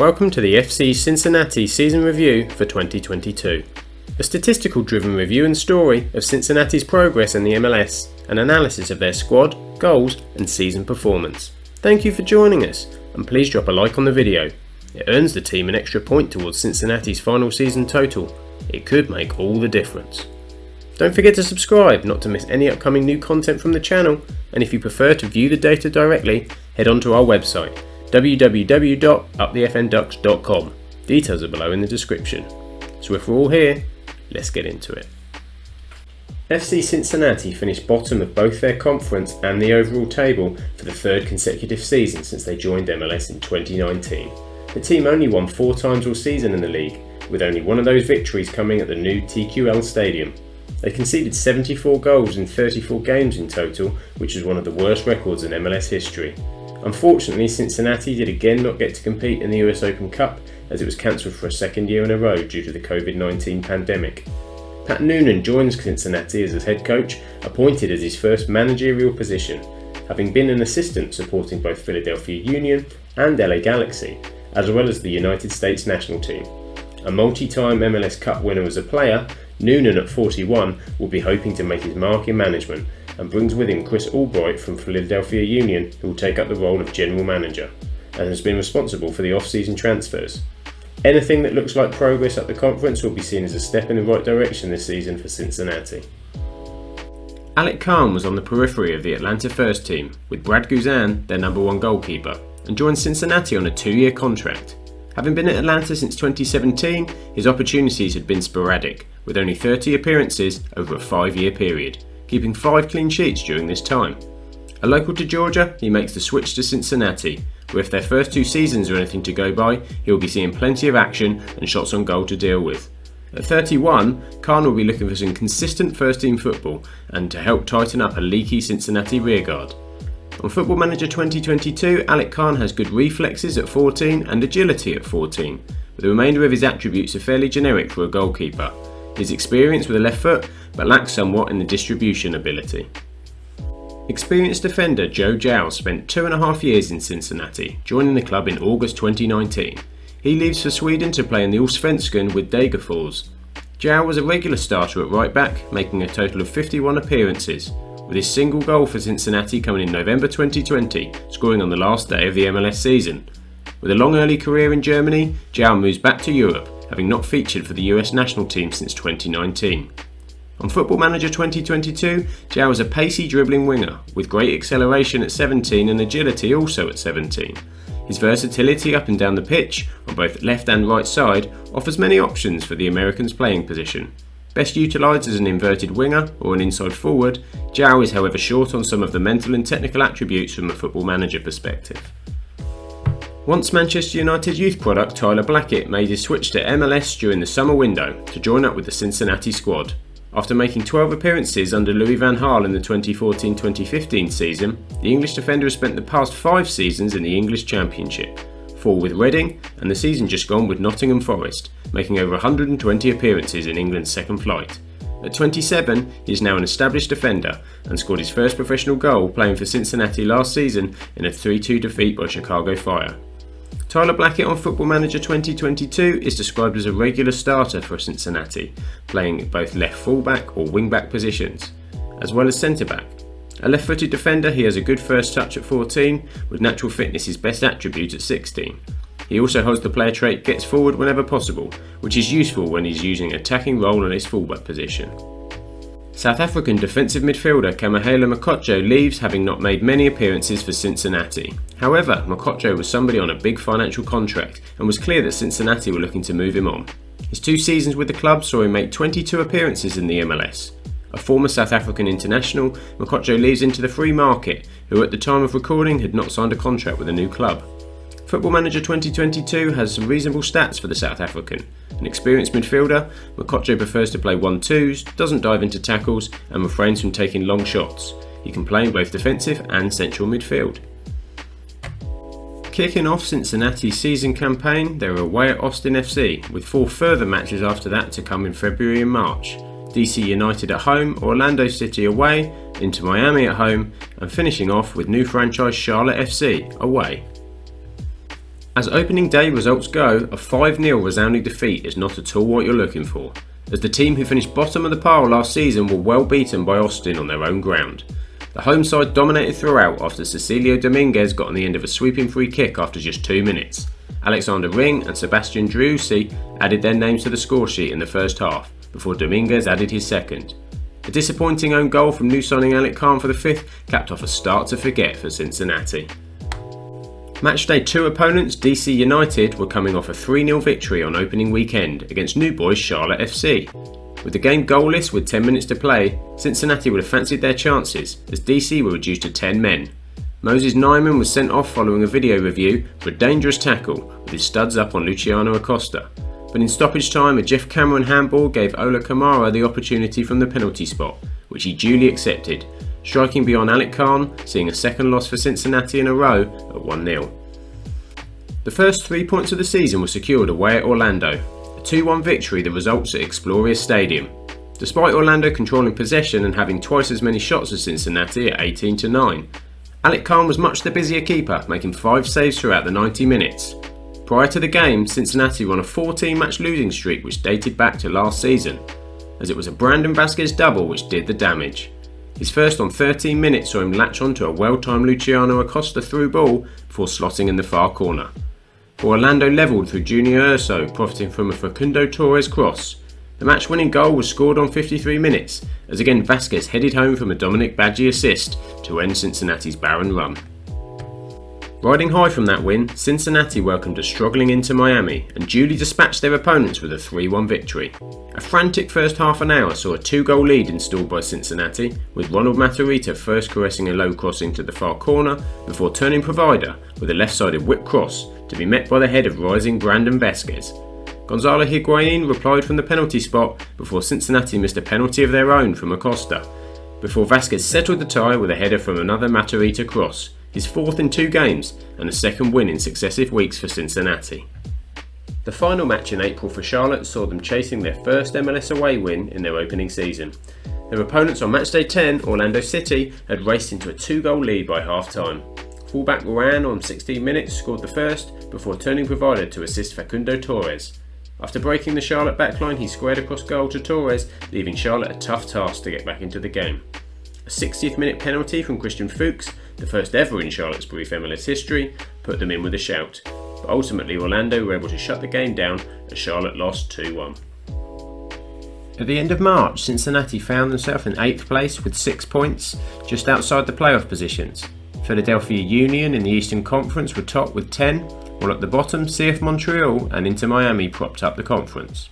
Welcome to the FC Cincinnati Season Review for 2022. A statistical driven review and story of Cincinnati's progress in the MLS, an analysis of their squad, goals and season performance. Thank you for joining us, and please drop a like on the video. It earns the team an extra point towards Cincinnati's final season total. It could make all the difference. Don't forget to subscribe not to miss any upcoming new content from the channel, and if you prefer to view the data directly, head on to our website www.upthefnducks.com. Details are below in the description. So if we're all here, let's get into it. FC Cincinnati finished bottom of both their conference and the overall table for the third consecutive season since they joined MLS in 2019. The team only won 4 times all season in the league, with only one of those victories coming at the new TQL Stadium. They conceded 74 goals in 34 games in total, which is one of the worst records in MLS history. Unfortunately, Cincinnati did again not get to compete in the US Open Cup, as it was cancelled for a second year in a row due to the COVID-19 pandemic. Pat Noonan joins Cincinnati as his head coach, appointed as his first managerial position, having been an assistant supporting both Philadelphia Union and LA Galaxy, as well as the United States national team. A multi-time MLS Cup winner as a player, Noonan at 41 will be hoping to make his mark in management, and brings with him Chris Albright from Philadelphia Union, who will take up the role of general manager and has been responsible for the off-season transfers. Anything that looks like progress at the conference will be seen as a step in the right direction this season for Cincinnati. Alec Khan was on the periphery of the Atlanta first team, with Brad Guzan their number 1 goalkeeper, and joined Cincinnati on a 2-year contract. Having been at Atlanta since 2017, his opportunities had been sporadic, with only 30 appearances over a 5-year period, keeping 5 clean sheets during this time. A local to Georgia, he makes the switch to Cincinnati, where if their first 2 seasons are anything to go by, he will be seeing plenty of action and shots on goal to deal with. At 31, Khan will be looking for some consistent first-team football and to help tighten up a leaky Cincinnati rearguard. On Football Manager 2022, Alec Khan has good reflexes at 14 and agility at 14, but the remainder of his attributes are fairly generic for a goalkeeper. His experience with a left foot, but lacks somewhat in the distribution ability. Experienced defender Joe Giles spent 2.5 years in Cincinnati, joining the club in August 2019. He leaves for Sweden to play in the Allsvenskan with Degerfors. Giles was a regular starter at right back, making a total of 51 appearances, with his single goal for Cincinnati coming in November 2020, scoring on the last day of the MLS season. With a long early career in Germany, Giles moves back to Europe, having not featured for the US national team since 2019. On Football Manager 2022, Giles was a pacey dribbling winger, with great acceleration at 17 and agility also at 17. His versatility up and down the pitch, on both left and right side, offers many options for the American's playing position. Best utilised as an inverted winger or an inside forward, Giles is however short on some of the mental and technical attributes from a Football Manager perspective. Once Manchester United youth product Tyler Blackett made his switch to MLS during the summer window to join up with the Cincinnati squad. After making 12 appearances under Louis van Gaal in the 2014-2015 season, the English defender has spent the past 5 seasons in the English Championship, 4 with Reading and the season just gone with Nottingham Forest, making over 120 appearances in England's second flight. At 27, he is now an established defender and scored his first professional goal playing for Cincinnati last season in a 3-2 defeat by Chicago Fire. Tyler Blackett on Football Manager 2022 is described as a regular starter for Cincinnati, playing both left fullback or wing-back positions, as well as centre-back. A left-footed defender, he has a good first touch at 14, with natural fitness his best attribute at 16. He also holds the player trait gets forward whenever possible, which is useful when he's using an attacking role in his fullback position. South African defensive midfielder Kamahela Mokotjo leaves, having not made many appearances for Cincinnati. However, Mokotjo was somebody on a big financial contract and was clear that Cincinnati were looking to move him on. His 2 seasons with the club saw him make 22 appearances in the MLS. A former South African international, Mokotjo leaves into the free market, who at the time of recording had not signed a contract with a new club. Football Manager 2022 has some reasonable stats for the South African. An experienced midfielder, Mokotjo prefers to play 1-2s, doesn't dive into tackles and refrains from taking long shots. He can play in both defensive and central midfield. Kicking off Cincinnati's season campaign, they were away at Austin FC, with 4 further matches after that to come in February and March. DC United at home, Orlando City away, Inter Miami at home, and finishing off with new franchise Charlotte FC away. As opening day results go, a 5-0 resounding defeat is not at all what you're looking for, as the team who finished bottom of the pile last season were well beaten by Austin on their own ground. The home side dominated throughout after Cecilio Dominguez got on the end of a sweeping free kick after just 2 minutes. Alexander Ring and Sebastian Driussi added their names to the score sheet in the first half, before Dominguez added his second. A disappointing own goal from new signing Alec Khan for the 5th capped off a start to forget for Cincinnati. Matchday 2 opponents DC United were coming off a 3-0 victory on opening weekend against new boys Charlotte FC. With the game goalless with 10 minutes to play, Cincinnati would have fancied their chances as DC were reduced to 10 men. Moses Nyman was sent off following a video review for a dangerous tackle with his studs up on Luciano Acosta, but in stoppage time a Jeff Cameron handball gave Ola Kamara the opportunity from the penalty spot, which he duly accepted, striking beyond Alec Khan, seeing a second loss for Cincinnati in a row at 1-0. The first 3 points of the season were secured away at Orlando, a 2-1 victory that results at Exploria Stadium. Despite Orlando controlling possession and having twice as many shots as Cincinnati at 18-9, Alec Khan was much the busier keeper, making 5 saves throughout the 90 minutes. Prior to the game, Cincinnati were on a 14-match losing streak which dated back to last season, as it was a Brandon Vasquez double which did the damage. His first on 13 minutes saw him latch onto a well-timed Luciano Acosta through ball before slotting in the far corner. Orlando levelled through Junior Urso, profiting from a Facundo Torres cross. The match-winning goal was scored on 53 minutes, as again Vasquez headed home from a Dominic Badgie assist to end Cincinnati's barren run. Riding high from that win, Cincinnati welcomed a struggling Inter Miami and duly dispatched their opponents with a 3-1 victory. A frantic first half an hour saw a 2-goal lead installed by Cincinnati, with Ronald Matarrita first caressing a low crossing to the far corner before turning provider with a left-sided whip cross to be met by the head of rising Brandon Vasquez. Gonzalo Higuain replied from the penalty spot before Cincinnati missed a penalty of their own from Acosta, before Vasquez settled the tie with a header from another Matarrita cross, his 4th in 2 games and a 2nd win in successive weeks for Cincinnati. The final match in April for Charlotte saw them chasing their first MLS away win in their opening season. Their opponents on matchday 10, Orlando City, had raced into a 2-goal lead by half-time. Fullback Ruan on 16 minutes scored the first before turning provider to assist Facundo Torres. After breaking the Charlotte backline, he squared across goal to Torres, leaving Charlotte a tough task to get back into the game. A 60th minute penalty from Christian Fuchs, the first ever in Charlotte's brief MLS history, put them in with a shout, but ultimately Orlando were able to shut the game down as Charlotte lost 2-1. At the end of March, Cincinnati found themselves in 8th place with 6 points, just outside the playoff positions. Philadelphia Union in the Eastern Conference were top with 10, while at the bottom CF Montreal and Inter Miami propped up the conference.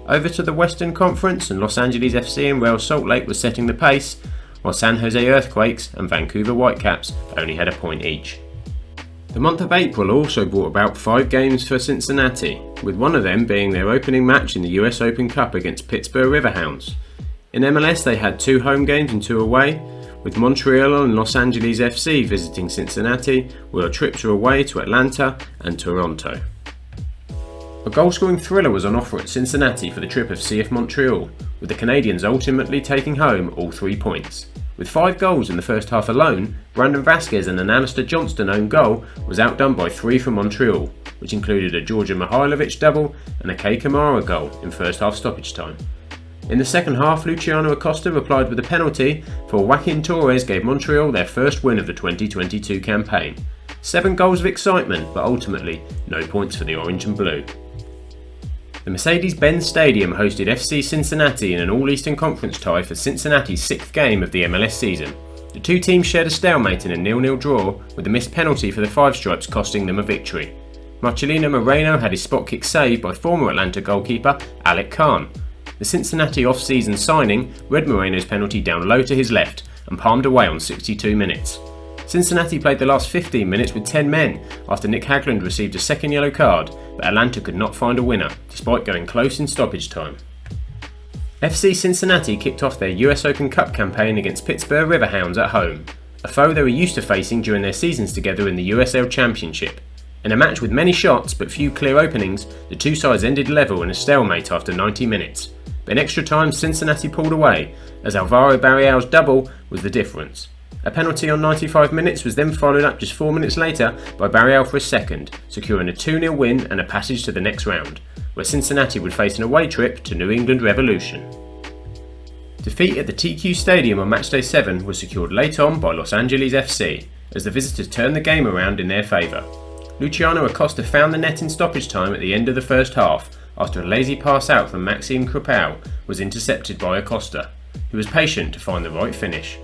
Over to the Western Conference, and Los Angeles FC and Real Salt Lake were setting the pace, while San Jose Earthquakes and Vancouver Whitecaps only had a point each. The month of April also brought about 5 games for Cincinnati, with one of them being their opening match in the US Open Cup against Pittsburgh Riverhounds. In MLS they had 2 home games and 2 away, with Montreal and Los Angeles FC visiting Cincinnati, while trips were away to Atlanta and Toronto. A goal-scoring thriller was on offer at Cincinnati for the trip of CF Montreal, with the Canadians ultimately taking home all 3 points. With 5 goals in the first half alone, Brandon Vasquez and an Alistair Johnston own goal was outdone by 3 from Montreal, which included a Georgia Mihailovic double and a Kei Kamara goal in first half stoppage time. In the second half, Luciano Acosta replied with a penalty, for Joaquin Torres gave Montreal their first win of the 2022 campaign. 7 goals of excitement, but ultimately no points for the Orange and Blue. The Mercedes-Benz Stadium hosted FC Cincinnati in an All-Eastern Conference tie for Cincinnati's 6th game of the MLS season. The 2 teams shared a stalemate in a 0-0 draw, with a missed penalty for the Five Stripes costing them a victory. Marcelino Moreno had his spot kick saved by former Atlanta goalkeeper Alec Khan. The Cincinnati off-season signing read Moreno's penalty down low to his left and palmed away on 62 minutes. Cincinnati played the last 15 minutes with 10 men after Nick Hagland received a second yellow card, but Atlanta could not find a winner, despite going close in stoppage time. FC Cincinnati kicked off their US Open Cup campaign against Pittsburgh Riverhounds at home, a foe they were used to facing during their seasons together in the USL Championship. In a match with many shots but few clear openings, the 2 sides ended level in a stalemate after 90 minutes. But in extra time, Cincinnati pulled away, as Alvaro Barrial's double was the difference. A penalty on 95 minutes was then followed up just 4 minutes later by Barrial for a second, securing a 2-0 win and a passage to the next round, where Cincinnati would face an away trip to New England Revolution. Defeat at the TQ Stadium on matchday 7 was secured late on by Los Angeles FC, as the visitors turned the game around in their favour. Luciano Acosta found the net in stoppage time at the end of the first half, after a lazy pass out from Maxime Krupau was intercepted by Acosta, who was patient to find the right finish.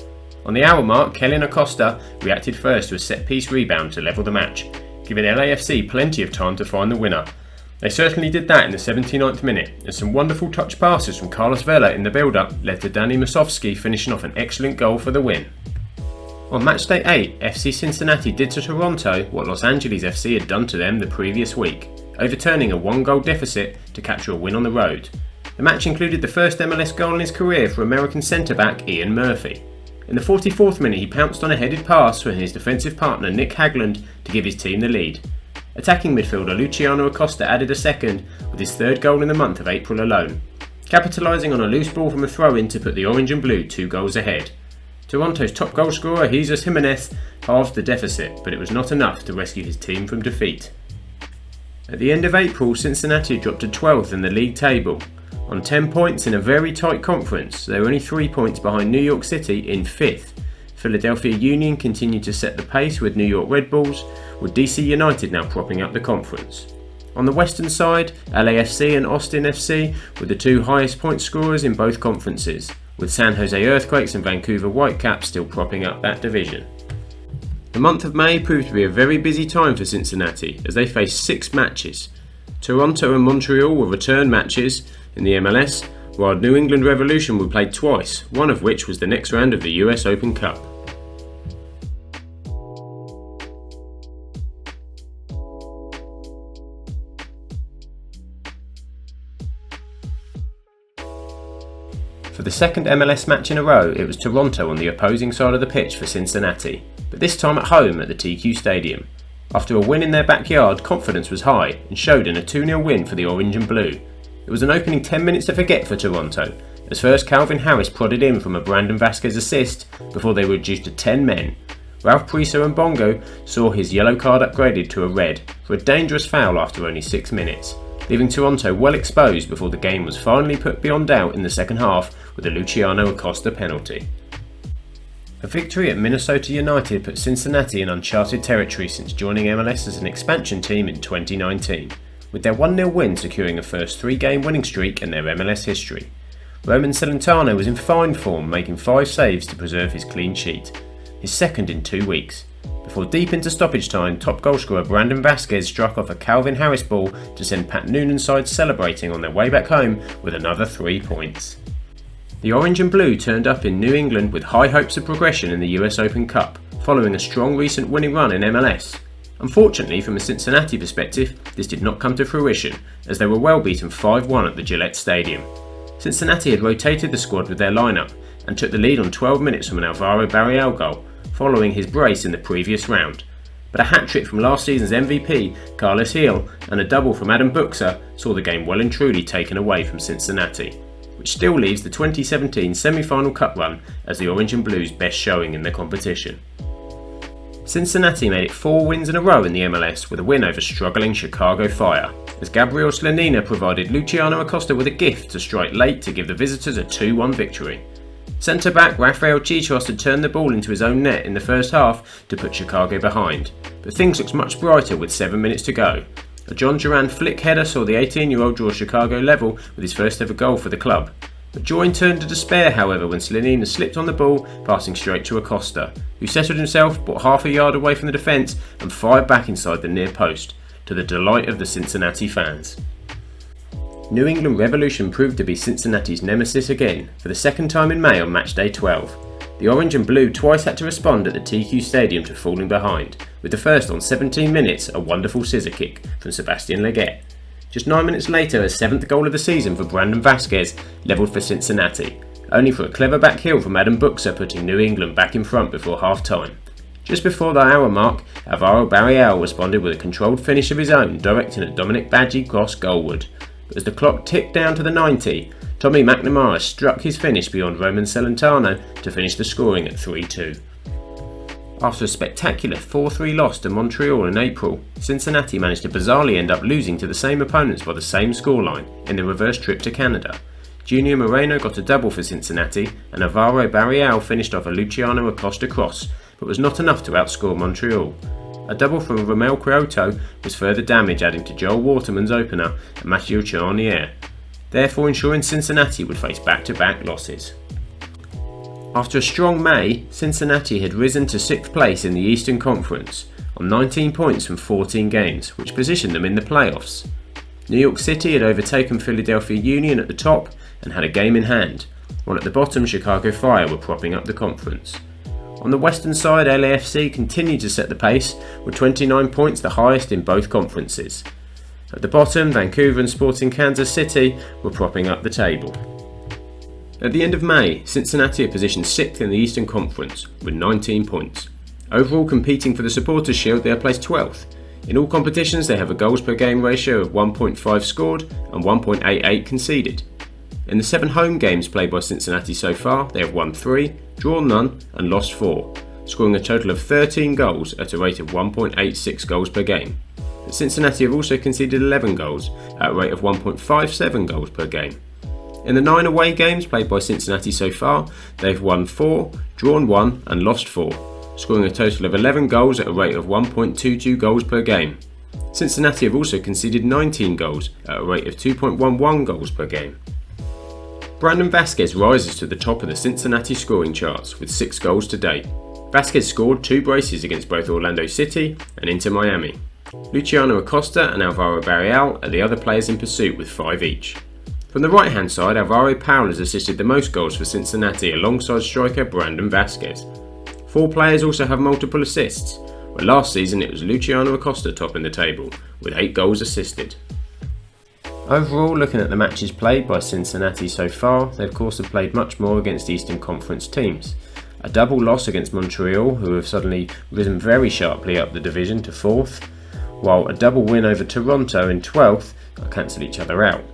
On the hour mark, Kellyn Acosta reacted first to a set-piece rebound to level the match, giving LAFC plenty of time to find the winner. They certainly did that in the 79th minute, and some wonderful touch passes from Carlos Vela in the build-up led to Danny Musovski finishing off an excellent goal for the win. On matchday 8, FC Cincinnati did to Toronto what Los Angeles FC had done to them the previous week, overturning a 1-goal deficit to capture a win on the road. The match included the first MLS goal in his career for American centre-back Ian Murphy. In the 44th minute, he pounced on a headed pass from his defensive partner Nick Hagland to give his team the lead. Attacking midfielder Luciano Acosta added a second, with his third goal in the month of April alone, capitalising on a loose ball from a throw-in to put the Orange and Blue 2 goals ahead. Toronto's top goal scorer Jesus Jimenez halved the deficit, but it was not enough to rescue his team from defeat. At the end of April, Cincinnati dropped to 12th in the league table. On 10 points in a very tight conference, they were only 3 points behind New York City in 5th. Philadelphia Union continued to set the pace with New York Red Bulls, with DC United now propping up the conference. On the western side, LAFC and Austin FC were the 2 highest point scorers in both conferences, with San Jose Earthquakes and Vancouver Whitecaps still propping up that division. The month of May proved to be a very busy time for Cincinnati as they faced 6 matches. Toronto and Montreal were return matches in the MLS, while New England Revolution were played twice, one of which was the next round of the US Open Cup. For the second MLS match in a row, it was Toronto on the opposing side of the pitch for Cincinnati, but this time at home at the TQ Stadium. After a win in their backyard, confidence was high and showed in a 2-0 win for the Orange and Blue. It was an opening 10 minutes to forget for Toronto, as first Calvin Harris prodded in from a Brandon Vasquez assist before they were reduced to 10 men. Ralph Priso and Bongo saw his yellow card upgraded to a red for a dangerous foul after only 6 minutes, leaving Toronto well exposed before the game was finally put beyond doubt in the second half with a Luciano Acosta penalty. A victory at Minnesota United put Cincinnati in uncharted territory since joining MLS as an expansion team in 2019, with their 1-0 win securing a first 3-game winning streak in their MLS history. Roman Celentano was in fine form, making 5 saves to preserve his clean sheet, his second in 2 weeks, before deep into stoppage time, top goalscorer Brandon Vasquez struck off a Calvin Harris ball to send Pat Noonan's side celebrating on their way back home with another 3 points. The Orange and Blue turned up in New England with high hopes of progression in the US Open Cup, following a strong recent winning run in MLS. Unfortunately, from a Cincinnati perspective, this did not come to fruition, as they were well beaten 5-1 at the Gillette Stadium. Cincinnati had rotated the squad with their lineup and took the lead on 12 minutes from an Alvaro Barrial goal, following his brace in the previous round. But a hat-trick from last season's MVP, Carlos Gil, and a double from Adam Buxa saw the game well and truly taken away from Cincinnati, which still leaves the 2017 semi-final cup run as the Orange and Blue's best showing in the competition. Cincinnati made it 4 wins in a row in the MLS with a win over struggling Chicago Fire, as Gabriel Slonina provided Luciano Acosta with a gift to strike late to give the visitors a 2-1 victory. Centre-back Rafael Chichos had turned the ball into his own net in the first half to put Chicago behind, but things looked much brighter with 7 minutes to go. A John Duran flick header saw the 18-year-old draw Chicago level with his first ever goal for the club. But joy turned to despair, however, when Slonina slipped on the ball, passing straight to Acosta, who settled himself, brought half a yard away from the defence and fired back inside the near post, to the delight of the Cincinnati fans. New England Revolution proved to be Cincinnati's nemesis again, for the second time in May on matchday 12. The Orange and Blue twice had to respond at the TQ Stadium to falling behind, with the first on 17 minutes, a wonderful scissor kick from Sebastian Leggett. Just 9 minutes later, a 7th goal of the season for Brandon Vasquez levelled for Cincinnati, only for a clever back heel from Adam Buxa putting New England back in front before half-time. Just before the hour mark, Alvaro Barrial responded with a controlled finish of his own, directing a Dominic Badgie cross goalward. But as the clock ticked down to the 90, Tommy McNamara struck his finish beyond Roman Celentano to finish the scoring at 3-2. After a spectacular 4-3 loss to Montreal in April, Cincinnati managed to bizarrely end up losing to the same opponents by the same scoreline in the reverse trip to Canada. Junior Moreno got a double for Cincinnati, and Alvaro Barreal finished off a Luciano Acosta cross, but was not enough to outscore Montreal. A double from Romel Quioto was further damage, adding to Joel Waterman's opener and Mathieu Charnier, therefore ensuring Cincinnati would face back-to-back losses. After a strong May, Cincinnati had risen to 6th place in the Eastern Conference on 19 points from 14 games, which positioned them in the playoffs. New York City had overtaken Philadelphia Union at the top and had a game in hand, while at the bottom Chicago Fire were propping up the conference. On the western side, LAFC continued to set the pace with 29 points, the highest in both conferences. At the bottom, Vancouver and Sporting Kansas City were propping up the table. At the end of May, Cincinnati are positioned 6th in the Eastern Conference with 19 points. Overall, competing for the Supporters' Shield, they are placed 12th. In all competitions, they have a goals per game ratio of 1.5 scored and 1.88 conceded. In the 7 home games played by Cincinnati so far, they have won 3, drawn none and lost 4, scoring a total of 13 goals at a rate of 1.86 goals per game. But Cincinnati have also conceded 11 goals at a rate of 1.57 goals per game. In the 9 away games played by Cincinnati so far, they've won 4, drawn 1 and lost 4, scoring a total of 11 goals at a rate of 1.22 goals per game. Cincinnati have also conceded 19 goals at a rate of 2.11 goals per game. Brandon Vasquez rises to the top of the Cincinnati scoring charts with 6 goals to date. Vasquez scored 2 braces against both Orlando City and Inter Miami. Luciano Acosta and Alvaro Barreal are the other players in pursuit with 5 each. From the right hand side, Alvaro Powell has assisted the most goals for Cincinnati alongside striker Brandon Vasquez. 4 players also have multiple assists, where last season it was Luciano Acosta topping the table with 8 goals assisted. Overall, looking at the matches played by Cincinnati so far, they of course have played much more against Eastern Conference teams. A double loss against Montreal, who have suddenly risen very sharply up the division to 4th, while a double win over Toronto in 12th cancel each other out.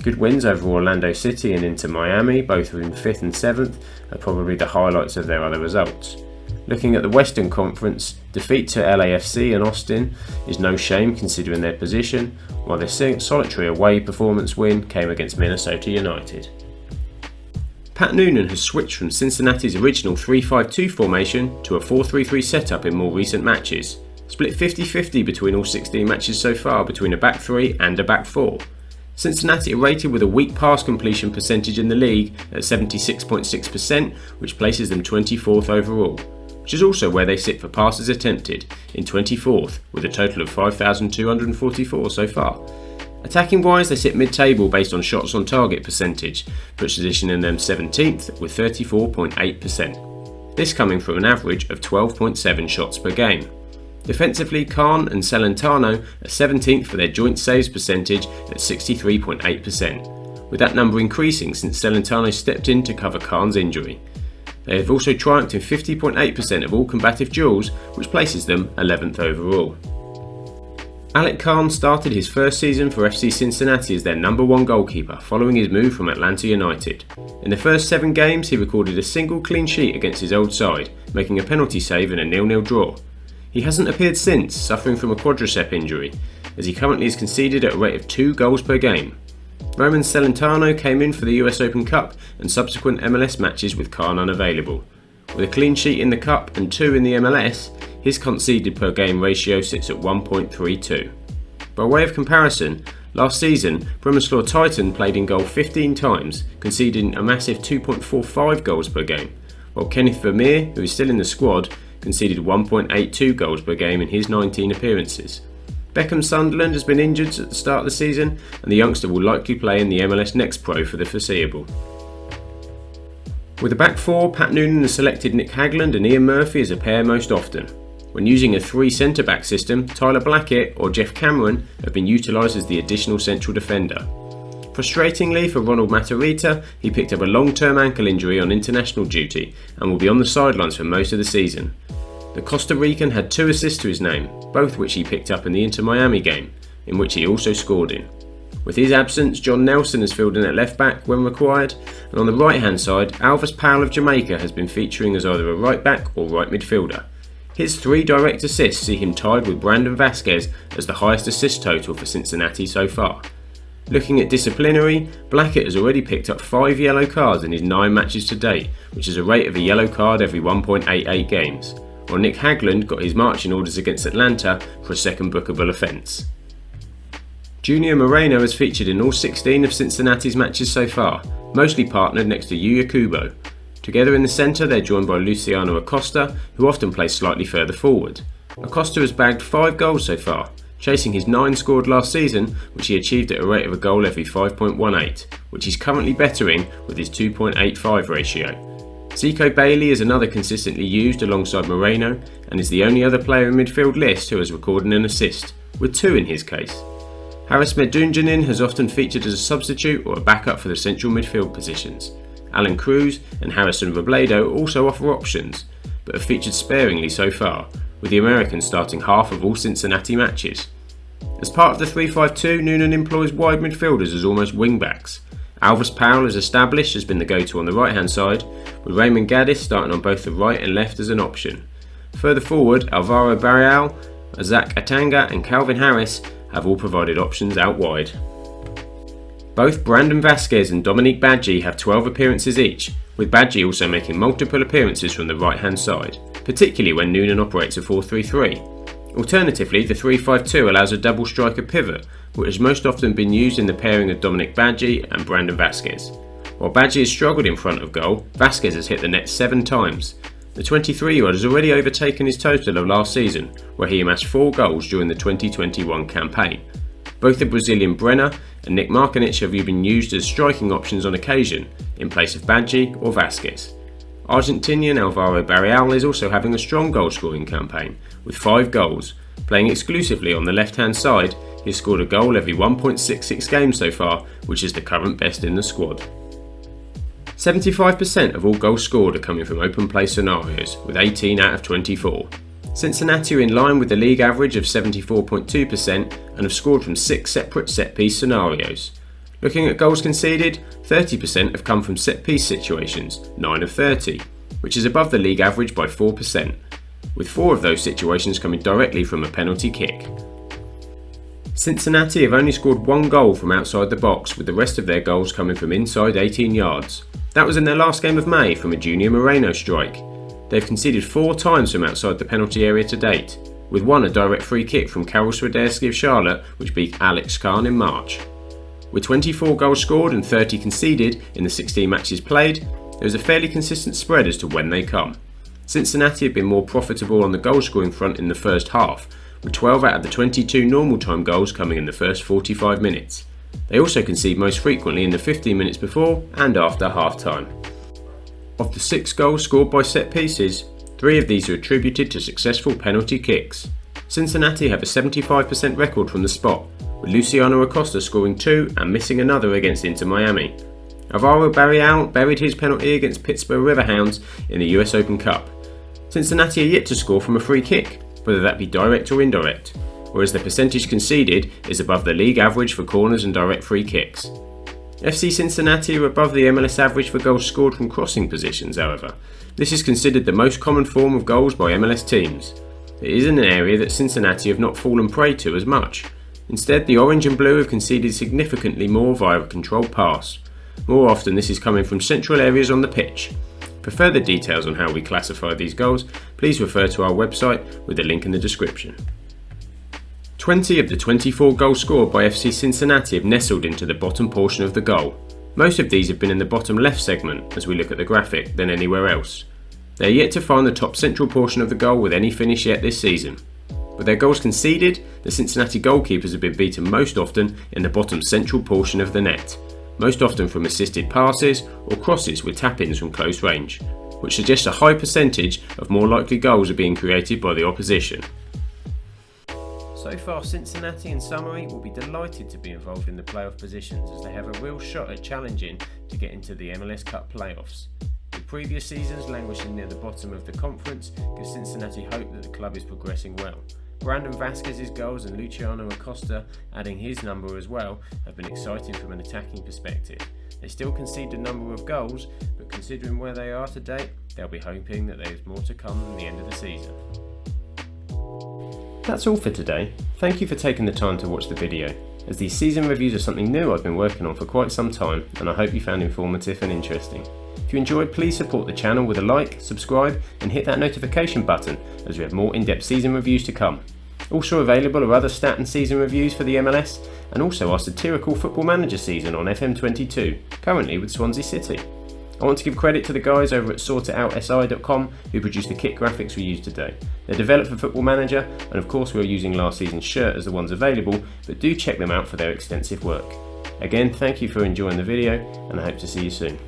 Good wins over Orlando City and Inter Miami, both in 5th and 7th, are probably the highlights of their other results. Looking at the Western Conference, defeat to LAFC and Austin is no shame considering their position, while their solitary away performance win came against Minnesota United. Pat Noonan has switched from Cincinnati's original 3-5-2 formation to a 4-3-3 setup in more recent matches, split 50-50 between all 16 matches so far between a back 3 and a back 4. Cincinnati are rated with a weak pass completion percentage in the league at 76.6%, which places them 24th overall, which is also where they sit for passes attempted, in 24th with a total of 5,244 so far. Attacking wise, they sit mid-table based on shots on target percentage, positioning them 17th with 34.8%. This coming from an average of 12.7 shots per game. Defensively, Khan and Celentano are 17th for their joint saves percentage at 63.8%, with that number increasing since Celentano stepped in to cover Khan's injury. They have also triumphed in 50.8% of all combative duels, which places them 11th overall. Alec Khan started his first season for FC Cincinnati as their number 1 goalkeeper following his move from Atlanta United. In the first 7 games, he recorded a single clean sheet against his old side, making a penalty save in a 0-0 draw. He hasn't appeared since, suffering from a quadricep injury, as he currently is conceded at a rate of 2 goals per game. Roman Celentano came in for the US Open Cup and subsequent MLS matches with Khan unavailable. With a clean sheet in the Cup and 2 in the MLS, his conceded per game ratio sits at 1.32. By way of comparison, last season, Bremislaw Titan played in goal 15 times, conceding a massive 2.45 goals per game, while Kenneth Vermeer, who is still in the squad, conceded 1.82 goals per game in his 19 appearances. Beckham Sunderland has been injured at the start of the season, and the youngster will likely play in the MLS Next Pro for the foreseeable. With a back 4, Pat Noonan has selected Nick Hagland and Ian Murphy as a pair most often. When using a 3 centre-back system, Tyler Blackett or Jeff Cameron have been utilised as the additional central defender. Frustratingly for Ronald Matarrita, he picked up a long-term ankle injury on international duty and will be on the sidelines for most of the season. The Costa Rican had 2 assists to his name, both which he picked up in the Inter Miami game, in which he also scored in. With his absence, John Nelson has filled in at left back when required, and on the right hand side, Alvis Powell of Jamaica has been featuring as either a right back or right midfielder. His 3 direct assists see him tied with Brandon Vasquez as the highest assist total for Cincinnati so far. Looking at disciplinary, Blackett has already picked up 5 yellow cards in his 9 matches to date, which is a rate of a yellow card every 1.88 games, while Nick Hagland got his marching orders against Atlanta for a second bookable offence. Junior Moreno has featured in all 16 of Cincinnati's matches so far, mostly partnered next to Yuya Kubo. Together in the centre they're joined by Luciano Acosta, who often plays slightly further forward. Acosta has bagged 5 goals so far, chasing his 9 scored last season, which he achieved at a rate of a goal every 5.18, which he's currently bettering with his 2.85 ratio. Zico Bailey is another consistently used alongside Moreno, and is the only other player in midfield list who has recorded an assist, with 2 in his case. Haris Medunjanin has often featured as a substitute or a backup for the central midfield positions. Alan Cruz and Harrison Robledo also offer options, but have featured sparingly so far, with the Americans starting half of all Cincinnati matches. As part of the 3-5-2, Noonan employs wide midfielders as almost wing-backs. Alvis Powell, as established, has been the go-to on the right-hand side, with Raymond Gaddis starting on both the right and left as an option. Further forward, Alvaro Barreal, Zach Atanga and Calvin Harris have all provided options out wide. Both Brandon Vasquez and Dominique Badji have 12 appearances each, with Badji also making multiple appearances from the right-hand side, particularly when Noonan operates a 4-3-3. Alternatively, the 3-5-2 allows a double striker pivot, which has most often been used in the pairing of Dominic Badji and Brandon Vasquez. While Badji has struggled in front of goal, Vasquez has hit the net 7 times. The 23-year-old has already overtaken his total of last season, where he amassed 4 goals during the 2021 campaign. Both the Brazilian Brenner and Nick Markanic have been used as striking options on occasion, in place of Badji or Vasquez. Argentinian Alvaro Barreal is also having a strong goal-scoring campaign, with 5 goals. Playing exclusively on the left-hand side, he has scored a goal every 1.66 games so far, which is the current best in the squad. 75% of all goals scored are coming from open play scenarios, with 18 out of 24. Cincinnati are in line with the league average of 74.2% and have scored from 6 separate set-piece scenarios. Looking at goals conceded, 30% have come from set-piece situations, 9 of 30, which is above the league average by 4%, with 4 of those situations coming directly from a penalty kick. Cincinnati have only scored 1 goal from outside the box, with the rest of their goals coming from inside 18 yards. That was in their last game of May from a Junior Moreno strike. They've conceded 4 times from outside the penalty area to date, with 1 a direct free kick from Karol Swiderski of Charlotte, which beat Alex Kahn in March. With 24 goals scored and 30 conceded in the 16 matches played, there is a fairly consistent spread as to when they come. Cincinnati have been more profitable on the goal scoring front in the first half, with 12 out of the 22 normal time goals coming in the first 45 minutes. They also concede most frequently in the 15 minutes before and after half time. Of the 6 goals scored by set pieces, 3 of these are attributed to successful penalty kicks. Cincinnati have a 75% record from the spot, with Luciano Acosta scoring 2 and missing another against Inter Miami. Alvaro Barreal buried his penalty against Pittsburgh Riverhounds in the US Open Cup. Cincinnati are yet to score from a free kick, whether that be direct or indirect, whereas the percentage conceded is above the league average for corners and direct free kicks. FC Cincinnati are above the MLS average for goals scored from crossing positions, however. This is considered the most common form of goals by MLS teams. It is in an area that Cincinnati have not fallen prey to as much. Instead, the orange and blue have conceded significantly more via a controlled pass. More often this is coming from central areas on the pitch. For further details on how we classify these goals, please refer to our website with the link in the description. 20 of the 24 goals scored by FC Cincinnati have nestled into the bottom portion of the goal. Most of these have been in the bottom left segment as we look at the graphic than anywhere else. They are yet to find the top central portion of the goal with any finish yet this season. With their goals conceded, the Cincinnati goalkeepers have been beaten most often in the bottom central portion of the net, most often from assisted passes or crosses with tap-ins from close range, which suggests a high percentage of more likely goals are being created by the opposition. So far, Cincinnati in summary will be delighted to be involved in the playoff positions as they have a real shot at challenging to get into the MLS Cup playoffs. With previous seasons languishing near the bottom of the conference gives Cincinnati hope that the club is progressing well. Brandon Vasquez's goals and Luciano Acosta adding his number as well have been exciting from an attacking perspective. They still concede a number of goals, but considering where they are to date, they'll be hoping that there is more to come than the end of the season. That's all for today. Thank you for taking the time to watch the video, as these season reviews are something new I've been working on for quite some time, and I hope you found informative and interesting. If you enjoyed, please support the channel with a like, subscribe and hit that notification button, as we have more in-depth season reviews to come. Also available are other stat and season reviews for the MLS, and also our satirical Football Manager season on FM22, currently with Swansea City. I want to give credit to the guys over at sortitoutsI.com who produced the kit graphics we used today. They're developed for Football Manager, and of course we're using last season's shirt as the ones available, but do check them out for their extensive work. Again, thank you for enjoying the video, and I hope to see you soon.